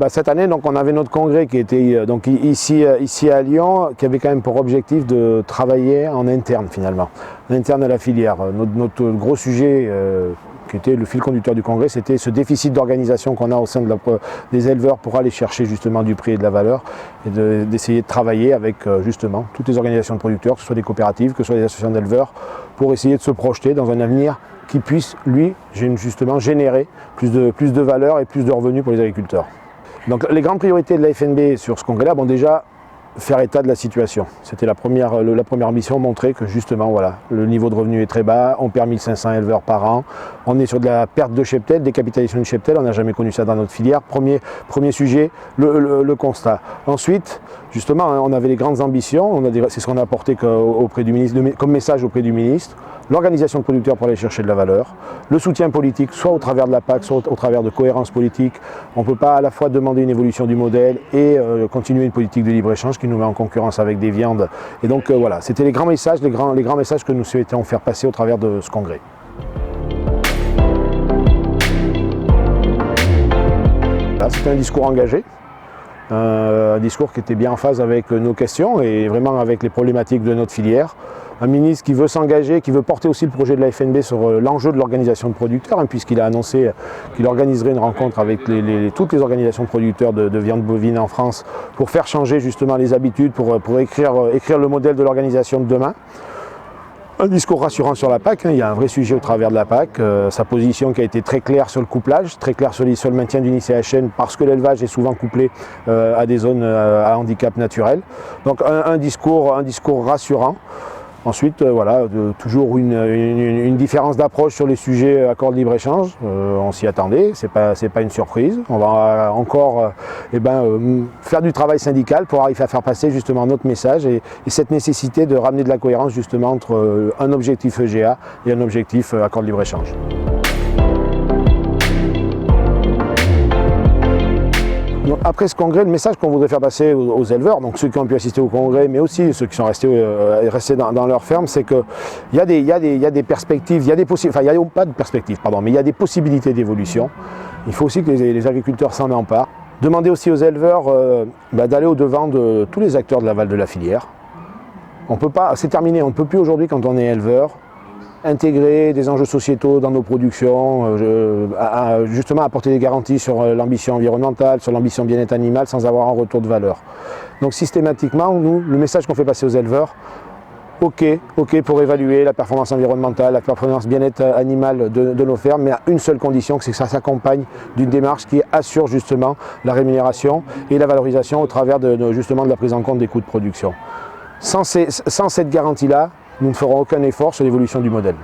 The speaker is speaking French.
cette année, donc, on avait notre congrès qui était donc, ici à Lyon, qui avait quand même pour objectif de travailler en interne finalement, en interne à la filière. Notre gros sujet qui était le fil conducteur du congrès, c'était ce déficit d'organisation qu'on a au sein des éleveurs pour aller chercher justement du prix et de la valeur et d'essayer de travailler avec justement toutes les organisations de producteurs, que ce soit des coopératives, que ce soit des associations d'éleveurs, pour essayer de se projeter dans un avenir qui puisse, lui, justement générer plus de valeur et plus de revenus pour les agriculteurs. Donc les grandes priorités de la FNB sur ce congrès-là, bon déjà, faire état de la situation. C'était la première mission, montrer que justement, voilà, le niveau de revenu est très bas, on perd 1500 éleveurs par an, on est sur de la perte de cheptel, décapitalisation de cheptel, on n'a jamais connu ça dans notre filière. Premier sujet, le constat. Ensuite, justement, on avait les grandes ambitions, c'est ce qu'on a apporté auprès du ministre, comme message auprès du ministre, l'organisation de producteurs pour aller chercher de la valeur, le soutien politique, soit au travers de la PAC, soit au travers de cohérence politique. On ne peut pas à la fois demander une évolution du modèle et continuer une politique de libre-échange qui nous met en concurrence avec des viandes. Et donc voilà, c'était les grands messages, les grands messages que nous souhaitions faire passer au travers de ce congrès. C'était un discours engagé, un discours qui était bien en phase avec nos questions et vraiment avec les problématiques de notre filière. Un ministre qui veut s'engager, qui veut porter aussi le projet de la FNB sur l'enjeu de l'organisation de producteurs, puisqu'il a annoncé qu'il organiserait une rencontre avec toutes les organisations de producteurs de viande bovine en France pour faire changer justement les habitudes, pour écrire le modèle de l'organisation de demain. Un discours rassurant sur la PAC, il y a un vrai sujet au travers de la PAC, sa position qui a été très claire sur le couplage, très claire sur le maintien d'une ICHN parce que l'élevage est souvent couplé à des zones à handicap naturel. Donc un discours rassurant. Ensuite, voilà, toujours une différence d'approche sur les sujets accords de libre-échange. On s'y attendait, c'est pas une surprise. On va encore faire du travail syndical pour arriver à faire passer justement notre message et cette nécessité de ramener de la cohérence justement entre un objectif EGA et un objectif accord de libre-échange. Après ce congrès, le message qu'on voudrait faire passer aux éleveurs, donc ceux qui ont pu assister au congrès, mais aussi ceux qui sont restés dans leur ferme, c'est qu'il y a des perspectives, il y a des possibilités d'évolution. Il faut aussi que les agriculteurs s'en emparent. Demander aussi aux éleveurs d'aller au-devant de tous les acteurs de l'aval de la filière. C'est terminé, on ne peut plus aujourd'hui, quand on est éleveur, intégrer des enjeux sociétaux dans nos productions, justement apporter des garanties sur l'ambition environnementale, sur l'ambition bien-être animal sans avoir un retour de valeur. Donc systématiquement, nous, le message qu'on fait passer aux éleveurs, ok pour évaluer la performance environnementale, la performance bien-être animal de nos fermes, mais à une seule condition, c'est que ça s'accompagne d'une démarche qui assure justement la rémunération et la valorisation au travers justement de la prise en compte des coûts de production. Sans cette garantie-là, nous ne ferons aucun effort sur l'évolution du modèle.